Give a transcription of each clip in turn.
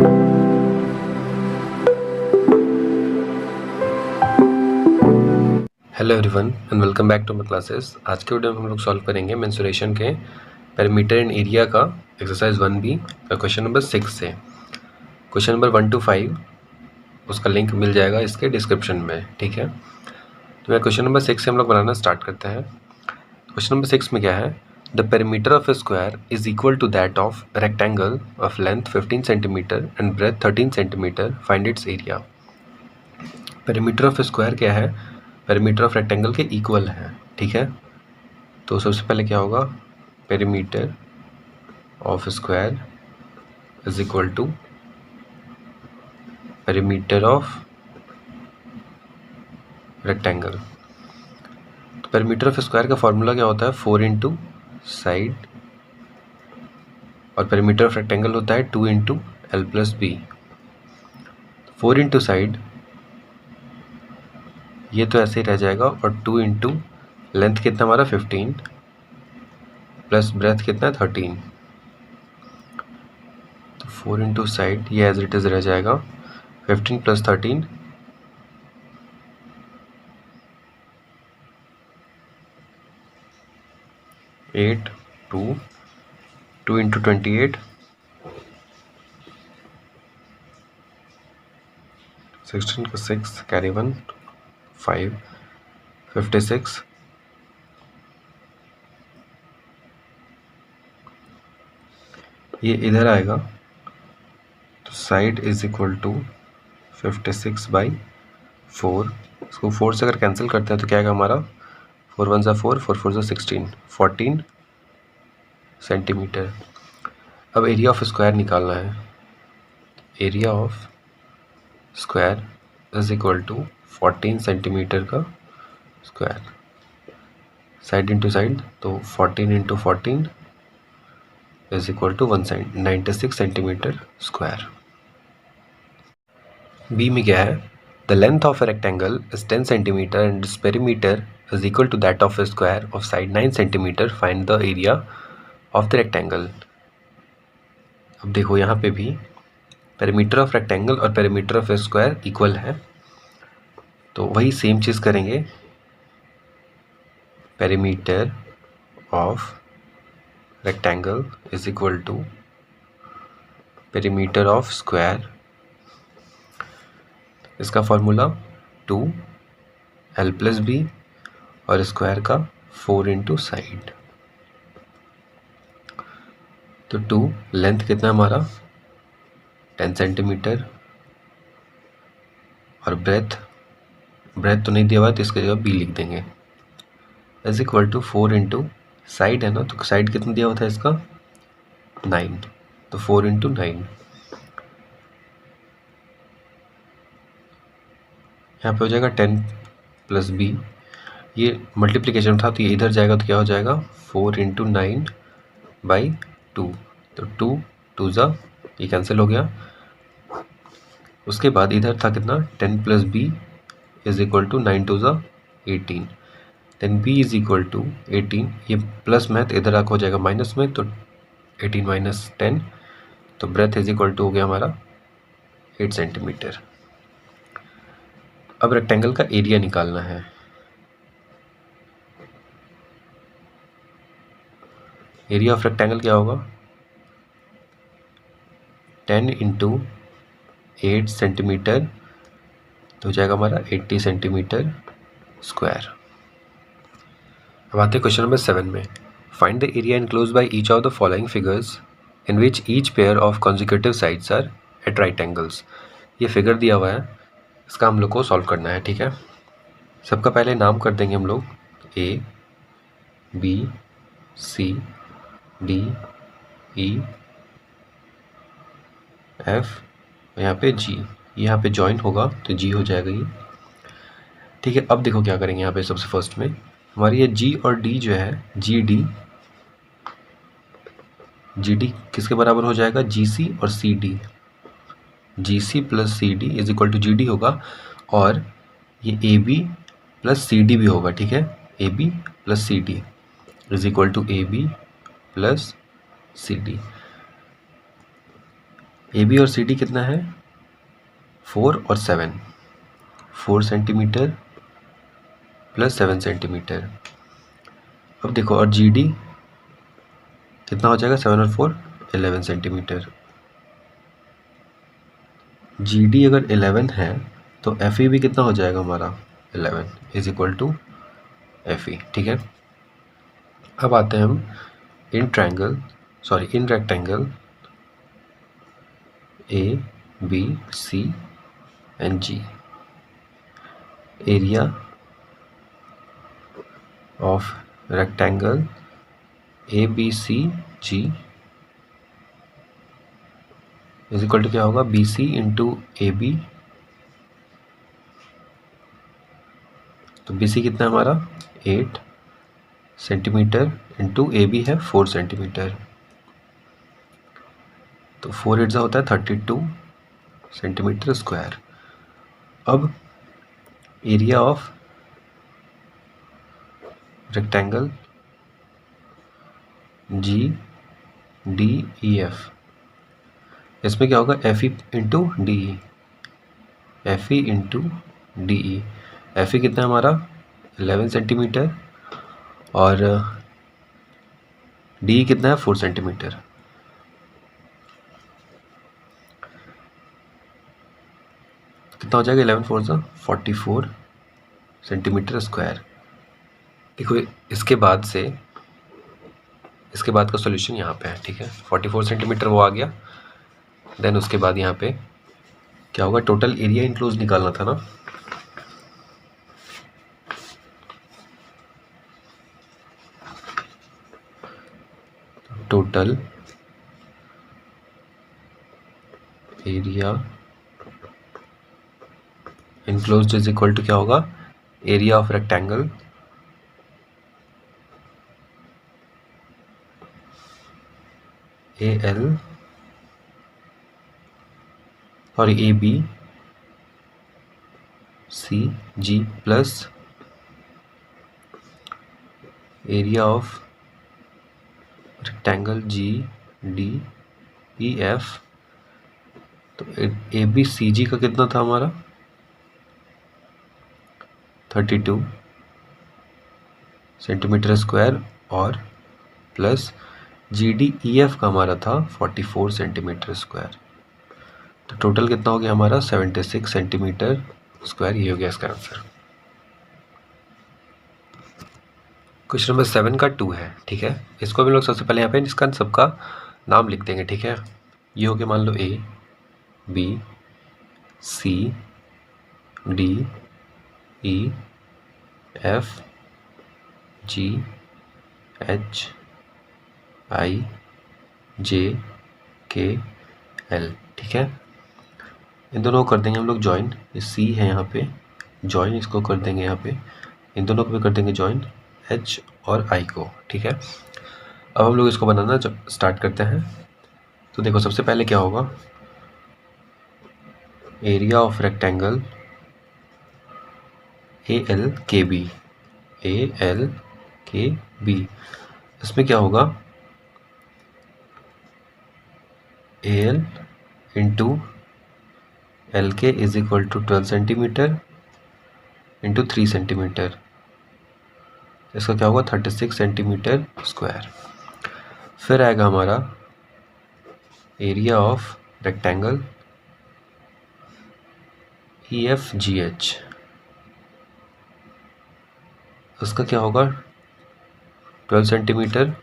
Hello everyone and welcome back to my classes. आज के video में हम लोग सॉल्व करेंगे मेंसुरेशन के पेरीमीटर एंड एरिया का एक्सरसाइज 1B का क्वेश्चन नंबर 6 से। क्वेश्चन नंबर 1 to 5 उसका लिंक मिल जाएगा इसके डिस्क्रिप्शन में, ठीक है। तो मैं क्वेश्चन नंबर 6 से हम लोग बनाना स्टार्ट करते हैं। क्वेश्चन नंबर 6 में क्या है, the perimeter of a square is equal to that of rectangle of length 15 centimetre and breadth 13 centimetre, find its area. Perimeter of a square क्या है, पेरीमीटर ऑफ रेक्टेंगल के इक्वल है, ठीक है। तो सबसे पहले क्या होगा, perimeter of square is equal to perimeter of rectangle. तो पेरीमीटर ऑफ स्क्वायर का फॉर्मूला क्या होता है, 4 इंटू साइड, और पेरीमीटर ऑफ रेक्टेंगल होता है 2 into L plus B. 4 into side ये तो ऐसे ही रह जाएगा, और 2 इंटू लेंथ कितना हमारा 15 प्लस ब्रेथ कितना 13। तो 4 इंटू साइड ये एज इट इज रह जाएगा, 15 प्लस 13 8, 2 इंटू 28 16 का 6 कैरी 1 5 56। ये इधर आएगा तो साइड इज इक्वल टू 56/4। इसको 4 से अगर कैंसिल करते हैं तो क्या आएगा हमारा, 4 1 ज़ा 4, 4 4 ज़ा 16, 14 सेंटीमीटर। अब एरिया ऑफ स्क्वायर निकालना है। Area of square is equal to 14 centimetre का स्क्वायर, साइड इंटू साइड, तो 14 into 14 is equal to 196 centimetre square. B में क्या है, the length of a rectangle is 10 centimetre and its perimeter is equal to that of a square of side 9 centimetre, find the area of the rectangle. अब देखो यहाँ पे भी perimeter of rectangle और perimeter of a square equal है, तो वही same चीज़ करेंगे। Perimeter of rectangle is equal to perimeter of square, इसका फॉर्मूला 2l प्लस बी और स्क्वायर का 4 इंटू साइड। तो 2 लेंथ कितना हमारा 10 सेंटीमीटर, और ब्रेथ तो नहीं दिया हुआ तो इसके जगह बी लिख देंगे, is equal to 4 into side है ना, तो साइड कितना दिया हुआ था इसका 9, तो 4 इंटू 9। यहाँ पे हो जाएगा 10 प्लस बी, ये मल्टीप्लिकेशन था तो ये इधर जाएगा तो क्या हो जाएगा 4 इंटू 9/2, तो 2 2 ज़ा ये कैंसिल हो गया। उसके बाद इधर था कितना 10 plus B is equal to 9 2 ज़ा 18, then B is equal to 18, ये प्लस में तो इधर आकर हो जाएगा माइनस में, तो 18 माइनस 10, तो ब्रेथ इज इक्वल टू हो गया हमारा 8 सेंटीमीटर। अब रेक्टेंगल का एरिया निकालना है। एरिया ऑफ रेक्टेंगल क्या होगा, 10 इंटू 8 सेंटीमीटर, तो हो जाएगा हमारा 80 सेंटीमीटर स्क्वायर। अब आते हैं क्वेश्चन नंबर 7 में। Find the area enclose by each of the following figures in which each pair of consecutive sides are at right angles. ये फिगर दिया हुआ है, इसका हम लोग को सॉल्व करना है, ठीक है। सबका पहले नाम कर देंगे हम लोग, A B C D E F, यहाँ पे G, यहाँ पे जॉइन होगा तो G हो जाएगा ये, ठीक है। अब देखो क्या करेंगे, यहाँ पे सबसे फर्स्ट में हमारी ये G और D जो है, जी डी किसके बराबर हो जाएगा, GC और CD, GC plus CD is equal to GD होगा, और ये AB प्लस CD भी होगा, ठीक है। AB plus CD is equal to AB plus CD। A B और सी डी कितना है 4 और 7, 4 सेंटीमीटर प्लस 7 सेंटीमीटर। अब देखो और जी डी कितना हो जाएगा 7 और 4 11 सेंटीमीटर। जी डी अगर 11 है तो एफ ई भी कितना हो जाएगा हमारा 11 is equal to F E. ठीक है, अब आते हैं हम इन rectangle A B C and G. Area of rectangle A B C G is equal to क्या होगा B C into A B. तो बी सी कितना है हमारा 8 सेंटीमीटर इंटू ए बी है 4 सेंटीमीटर। तो 4 8 होता है 32 सेंटीमीटर स्क्वायर। अब area of rectangle G D E F, इसमें क्या होगा F E into D E, F E into D E. F E कितना है हमारा 11 सेंटीमीटर और डी ई कितना है 4 सेंटीमीटर। कितना हो जाएगा 11 4 44 सेंटीमीटर स्क्वायर। देखो इसके बाद का सॉल्यूशन यहाँ पे है। ठीक है, 44 सेंटीमीटर वो आ गया। देन उसके बाद यहाँ पे क्या होगा टोटल एरिया इनक्लोज निकालना था ना। Total area enclosed is equal to क्या होगा area of rectangle A L और A B C G plus area of rectangle G D E F. तो ए बी सी जी का कितना था हमारा 32 सेंटीमीटर स्क्वायर और प्लस जी डी ई एफ का हमारा था 44 सेंटीमीटर स्क्वायर। तो टोटल कितना हो गया हमारा 76 सेंटीमीटर स्क्वायर। ये हो गया इसका आंसर। क्वेश्चन नंबर 7 का 2 है। ठीक है, इसको भी लोग सबसे पहले यहाँ पे इसका सबका नाम लिख देंगे। ठीक है, ये हो गया मान लो A B C D E F G H I J K L. ठीक है, इन दोनों को कर देंगे हम लोग ज्वाइन। ये सी है यहाँ पे ज्वाइन, इसको कर देंगे यहाँ पे, इन दोनों को भी कर देंगे ज्वाइन एच और आई को। ठीक है, अब हम लोग इसको बनाना स्टार्ट करते हैं। तो देखो सबसे पहले क्या होगा area of rectangle A L K B, A L K B, इसमें क्या होगा A L into L K is equal to 12 centimetre into 3 centimetre. इसका क्या होगा 36 सेंटीमीटर स्क्वायर। फिर आएगा हमारा area of rectangle E F G H, उसका क्या होगा 12 centimetre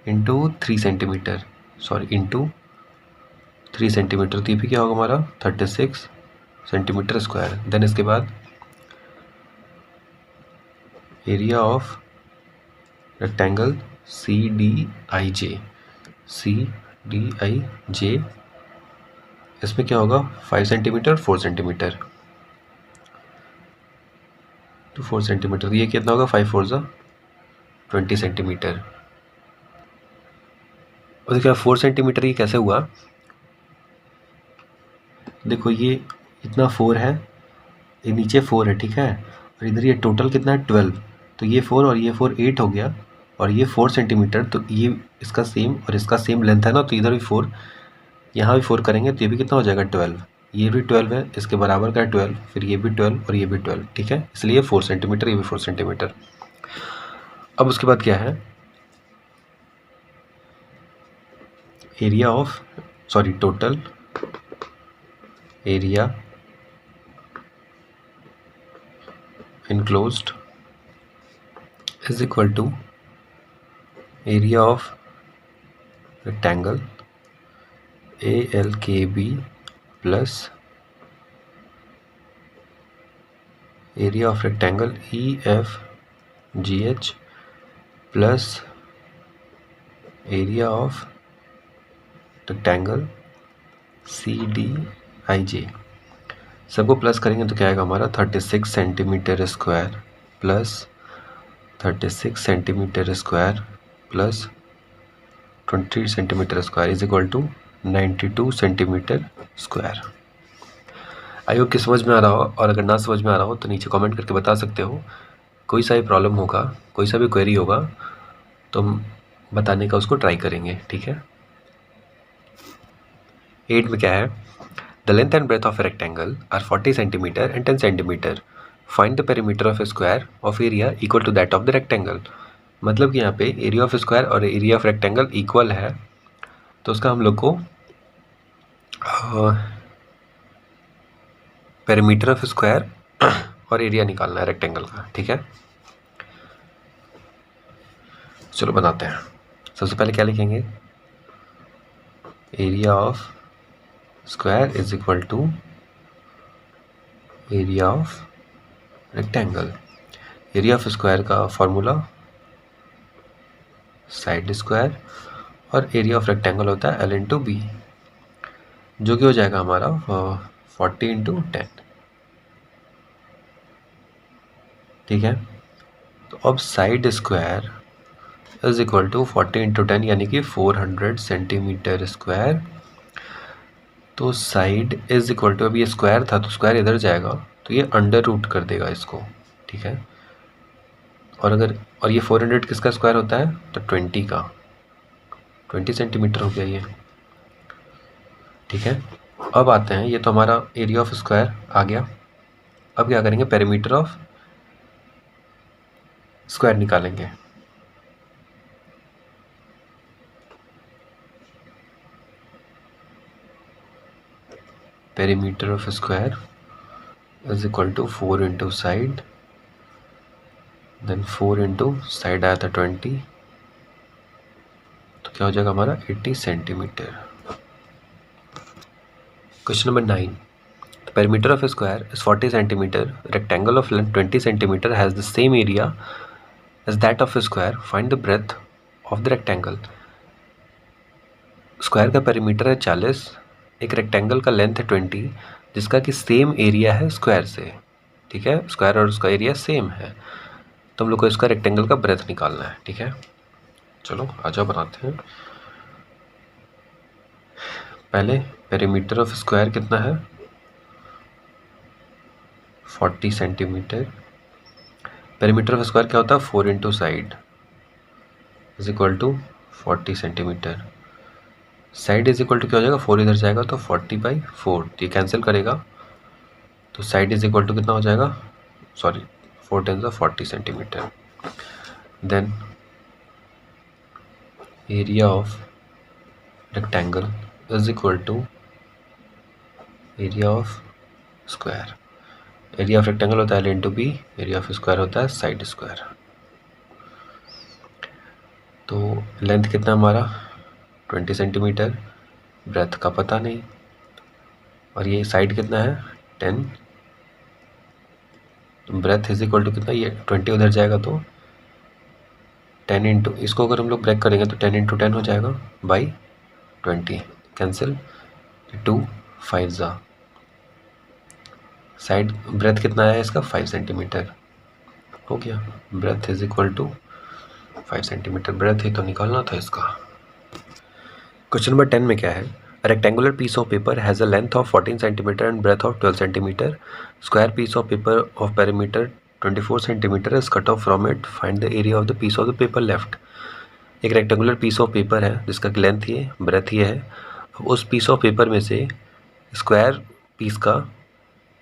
into 3 centimetre, sorry into 3 centimetre. तो ये भी क्या होगा हमारा 36 सेंटीमीटर स्क्वायर। देन इसके बाद area of rectangle C D I J, C D I J, इसमें क्या होगा 5 सेंटीमीटर 4 सेंटीमीटर, तो 4 सेंटीमीटर। तो ये कितना होगा 5 4 20 सेंटीमीटर। और देखिए 4 सेंटीमीटर ये कैसे हुआ, देखो ये इतना 4 है, ये नीचे 4 है। ठीक है, और इधर ये टोटल कितना है 12, तो ये 4 और ये 4 8 हो गया, और ये 4 सेंटीमीटर। तो ये इसका सेम और इसका सेम लेंथ है ना, तो इधर भी 4 यहाँ भी 4 करेंगे तो ये भी कितना हो जाएगा 12, ये भी 12 है, इसके बराबर का है 12, फिर ये भी 12 और ये भी 12, ठीक है, इसलिए 4 सेंटीमीटर, ये भी 4 सेंटीमीटर। अब उसके बाद क्या है, area of total area enclosed is equal to area of rectangle ALKB plus area of rectangle EFGH plus area of rectangle CDIJ। सबको प्लस करेंगे तो क्या आएगा हमारा 36 centimetre square plus 36 centimetre square plus 20 centimetre square is equal to 92 centimetre square. I hope कि समझ में आ रहा हो, और अगर ना समझ में आ रहा हो तो नीचे कमेंट करके बता सकते हो। कोई सा भी प्रॉब्लम होगा, कोई सा भी क्वेरी होगा तो हम बताने का उसको ट्राई करेंगे, ठीक है। 8 में क्या है, the length and breadth of a rectangle are 40 centimetre and 10 centimetre, find the perimeter of a square of area equal to that of the rectangle. मतलब कि यहाँ पे एरिया ऑफ स्क्वायर और एरिया ऑफ रेक्टेंगल इक्वल है, तो उसका हम लोग को पेरीमीटर ऑफ स्क्वायर और एरिया निकालना है रेक्टेंगल का, ठीक है। चलो बनाते हैं। सबसे पहले क्या लिखेंगे, area of square is equal to area of rectangle. Area of square का फॉर्मूला साइड स्क्वायर और एरिया ऑफ रेक्टेंगल होता है L इंटू बी, जो कि हो जाएगा हमारा 40 इंटू 10, ठीक है। तो अब side square is equal to 40 into 10 यानी कि 400 सेंटीमीटर स्क्वायर। तो साइड इज इक्वल टू, अब ये स्क्वायर था तो स्क्वायर इधर जाएगा तो ये अंडर रूट कर देगा इसको, ठीक है। और ये 400 किसका स्क्वायर होता है, तो 20 का, 20 सेंटीमीटर हो गया ये, ठीक है। अब आते हैं, ये तो हमारा एरिया ऑफ स्क्वायर आ गया। अब क्या करेंगे, पेरीमीटर ऑफ स्क्वायर निकालेंगे। Perimeter of square is equal to 4 into side, then 4 into side आया था 20, तो क्या हो जाएगा हमारा 80 centimetre. Question number 9, the perimeter of a square is 40 centimeter, rectangle of length 20 centimeter has the same area as that of a square, find the breadth of the rectangle। Square का perimeter है 40, एक rectangle का length है 20 जिसका कि same area है square से, ठीक है। स्क्वायर और उसका एरिया सेम है, तो हम लोग को इसका रेक्टेंगल का ब्रेथ निकालना है, ठीक है। चलो आ जाओ बनाते हैं। पहले पेरीमीटर ऑफ स्क्वायर कितना है, 40 सेंटीमीटर। पेरीमीटर ऑफ स्क्वायर क्या होता है, 4 into side is equal to 40 centimetre. Side is equal to क्या हो जाएगा, 4 इधर जाएगा तो 40/4, ये कैंसिल करेगा, तो साइड इज इक्वल टू कितना हो जाएगा, sorry 4 × 40 centimetre. Then area of rectangle is equal to area of square. Area of rectangle होता है L into B, area of square होता है साइड स्क्वायर। तो लेंथ कितना हमारा 20 सेंटीमीटर, ब्रेथ का पता नहीं, और ये साइड कितना है 10, तो ब्रेथ इज इक्वल टू कितना, ये 20 उधर जाएगा तो 10 इंटू, इसको अगर हम लोग ब्रेक करेंगे तो 10 इंटू 10 हो जाएगा बाई 20, कैंसिल, 2 5 जा, साइड ब्रेथ कितना है इसका 5 सेंटीमीटर हो गया। Breadth is equal to 5 centimetre, breadth ही तो निकालना था इसका। क्वेश्चन नंबर 10 में क्या है, rectangular piece of paper has a length of 14 centimetre and breadth of 12 centimetre, square piece of paper of perimeter 24 centimetre is cut off from it, find the area of the piece of the paper left. एक rectangular piece of paper है जिसका length ये, breath ये है, उस piece of paper में से square piece का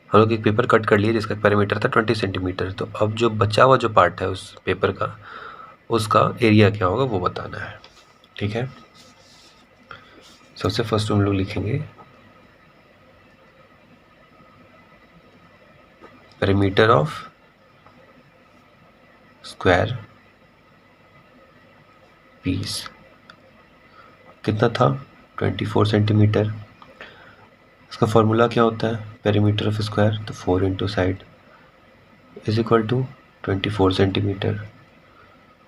हम लोग एक पेपर कट कर लिए जिसका पैरामीटर था 20 सेंटीमीटर। तो अब जो बचा हुआ जो पार्ट है उस पेपर का, उसका एरिया क्या होगा वो बताना है। ठीक है, सबसे फर्स्ट हम लोग लिखेंगे पैरामीटर ऑफ स्क्वायर पीस कितना था 24 सेंटीमीटर। इसका फॉर्मूला क्या होता है पेरीमीटर ऑफ स्क्वायर, तो 4 into side is equal to 24 centimetre,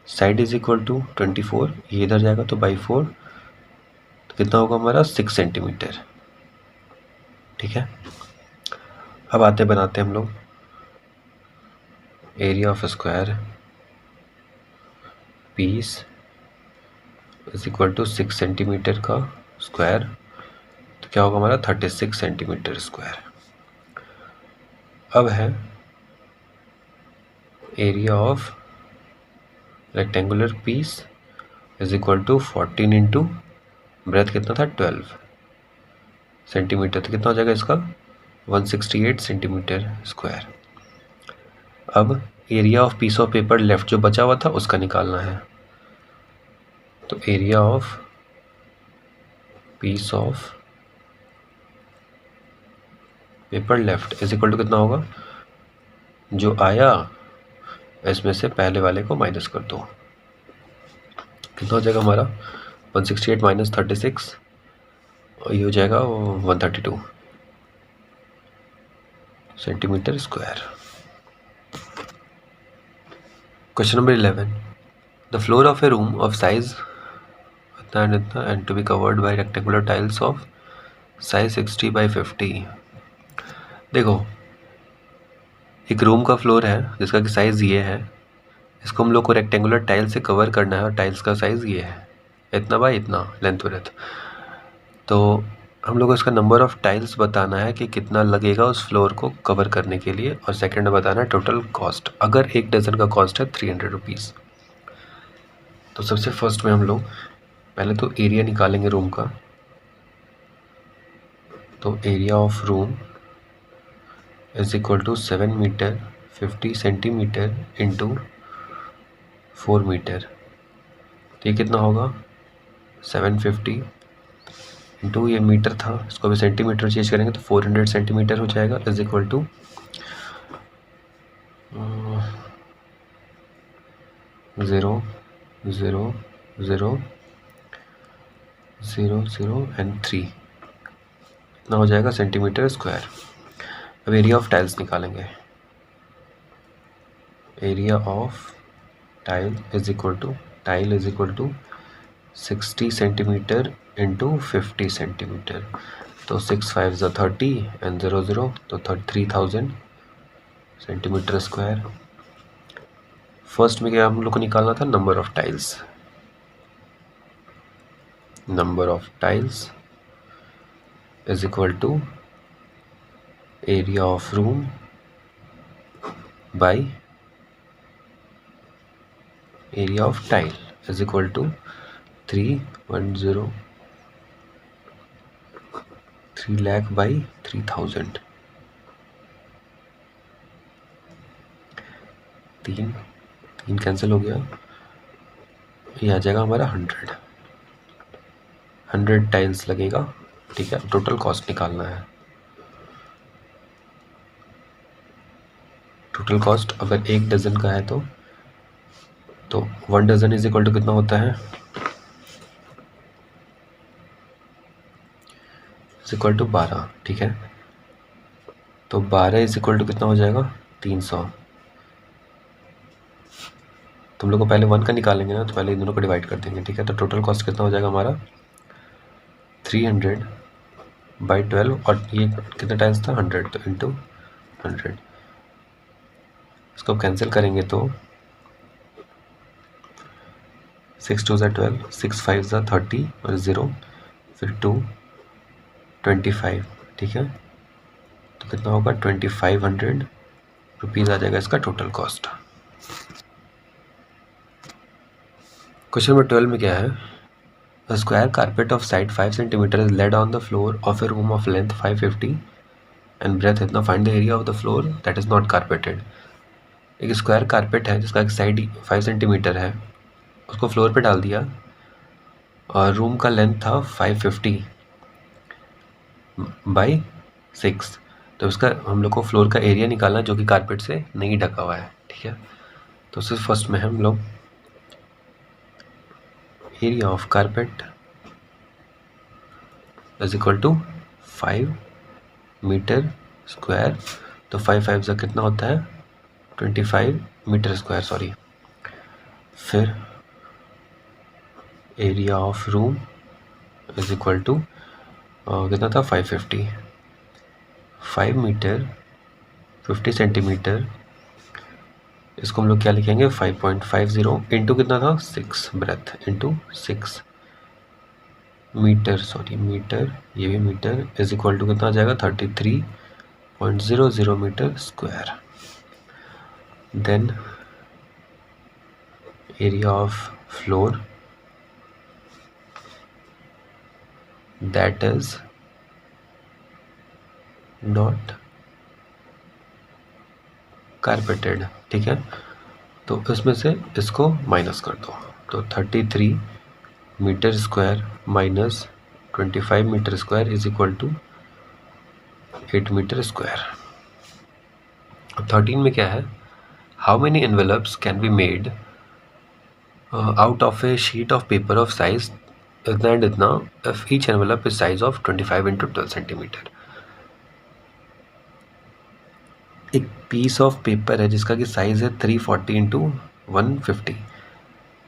side is equal to 24, ये इधर जाएगा तो बाई 4, तो कितना होगा हमारा 6 सेंटीमीटर। ठीक है, अब आते बनाते हैं हम लोग area of square piece is equal to 6 centimetre का स्क्वायर, तो क्या होगा हमारा 36 सेंटीमीटर स्क्वायर। अब है area of rectangular piece is equal to 14 into breadth कितना था 12 सेंटीमीटर, तो कितना हो जाएगा इसका 168 सेंटीमीटर स्क्वायर। अब area of piece of paper left जो बचा हुआ था उसका निकालना है, तो area of piece of paper left is equal to कितना होगा, जो आया इसमें से पहले वाले को माइनस कर दो, कितना हो जाएगा हमारा 168 माइनस 36, और ये हो जाएगा 132 centimetre square. Question number 11, the floor of a room of size इतना एंड इतना and to be covered by rectangular tiles of size 60 by 50। देखो एक रूम का फ्लोर है जिसका कि साइज़ ये है, इसको हम लोग को रेक्टेंगुलर टाइल से कवर करना है और टाइल्स का साइज़ ये है, इतना बाई इतना लेंथ ब्रेथ। तो हम लोग को इसका नंबर ऑफ टाइल्स बताना है कि कितना लगेगा उस फ्लोर को कवर करने के लिए, और सेकंड में बताना है टोटल कॉस्ट। अगर एक डजन का कॉस्ट है 300 रुपीज़, तो सबसे फर्स्ट में हम लोग पहले तो एरिया निकालेंगे रूम का, तो area of room is equal to 7 metre 50 centimetre into 4 metre, तो ये कितना होगा 750 इंटू ये मीटर था, इसको भी सेंटीमीटर चेंज करेंगे तो 400 सेंटीमीटर हो जाएगा, इज इक्वल टू 0 0 0 0 0 एंड 3, इतना हो जाएगा सेंटीमीटर स्क्वायर। अब एरिया ऑफ टाइल्स निकालेंगे, area of tile is equal to 60 centimetre into 50 centimetre, तो 6 5 ज़ा 30 एंड 0 0, तो 3000 सेंटीमीटर स्क्वायर। फर्स्ट में क्या हम लोग को निकालना था number of tiles, number of tiles is equal to area of room by area of tile is equal to 3 lakh by 3000, तीन कैंसिल हो गया, ये आ जाएगा हमारा 100 टाइल्स लगेगा। ठीक है, टोटल कॉस्ट निकालना है। टोटल कॉस्ट अगर एक डजन का है तो 1 डजन इज इक्वल टू कितना होता है, इज इक्वल टू 12। ठीक है, तो 12 इज इक्वल टू कितना हो जाएगा 300। तुम लोग को पहले 1 का निकालेंगे ना, तो पहले इन दोनों को डिवाइड कर देंगे। ठीक है, तो टोटल कॉस्ट कितना हो जाएगा हमारा 300 बाई 12, और ये कितने टाइम्स था 100, तो इंटू 100, इसको कैंसिल करेंगे तो 6 2 ज़ा 12, 6 5 ज़ा 30 और 0 फिर 2 25। ठीक है, तो कितना होगा 2500 रुपीज़ आ जाएगा इसका टोटल कॉस्ट। क्वेश्चन नंबर 12 में क्या है, A square carpet of side 5 cm is laid on the floor of a room of length 550 and breadth इतना. Find the area of the floor that is not carpeted. एक square carpet है जिसका एक side 5 centimetre है, उसको floor पे डाल दिया और रूम का लेंथ था 550 बाई 6. तो इसका हम लोग को फ्लोर का एरिया निकालना जो कि कारपेट से नहीं ढका हुआ है. ठीक है, तो सिर्फ फर्स्ट में हम लोग area of carpet is equal to 5 metre square. तो 5 5 से कितना होता है 25 मीटर स्क्वायर सॉरी. फिर area of room is equal to कितना था 550. 5 मीटर 50 सेंटीमीटर, इसको हम लोग क्या लिखेंगे 5.50 इंटू कितना था 6 breadth into 6 metre sorry metre, ये भी मीटर इज इक्वल टू कितना आ जाएगा 33.00 metre square. Then area of floor that is not carpeted. ठीक है, तो इसमें से इसको माइनस कर दो. तो 33 metre square minus 25 metre square is equal to 8 metre square. अब 13 में क्या है, how many envelopes can be made out of a sheet of paper of size इतना एंड इतना if each envelope is size of 25 into 12 centimetre. एक piece of paper है जिसका कि साइज़ है 340 इंटू 150.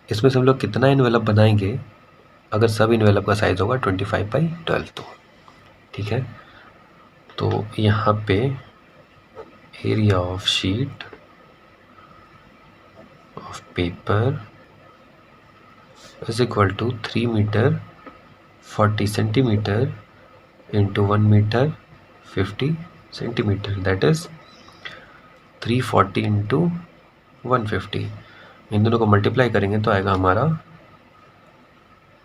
इसमें से हम लोग कितना इन्वेलप बनाएंगे अगर सब इन्वेलप का साइज़ होगा 25/12. तो ठीक है, तो यहाँ पे area of sheet of paper is equal to 3 metre 40 centimetre into 1 metre 50 centimetre. That is 340 into 150. इन दोनों को मल्टीप्लाई करेंगे तो आएगा हमारा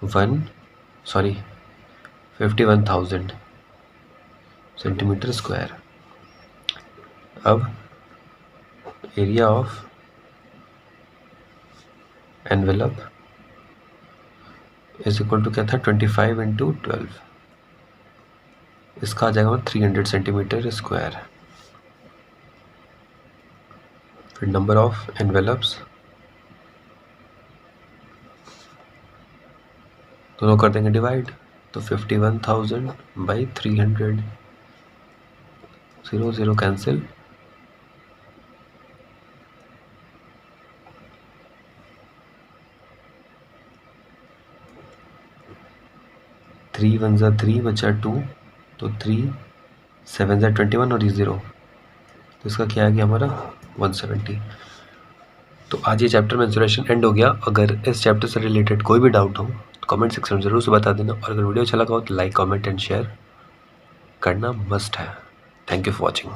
51,000 सेंटीमीटर स्क्वायर. अब area of envelope is equal to क्या था 25 इंटू 12, इसका आ जाएगा 300 सेंटीमीटर स्क्वायर. फिर नंबर ऑफ एनवेलप्स दोनों कर देंगे डिवाइड. तो 51,000 बाई 300, 0 0 कैंसिल. थ्री 1 ज़ा 3 बचा 2, तो 3 7 ज़ा 21 और ये 0, तो इसका क्या आ गया हमारा 170. तो आज ये चैप्टर मेंसुरेशन एंड हो गया. अगर इस चैप्टर से रिलेटेड कोई भी डाउट हो तो कमेंट सेक्शन में ज़रूर से बता देना, और अगर वीडियो अच्छा लगा हो तो लाइक कमेंट एंड शेयर करना मस्ट है. Thank you for watching.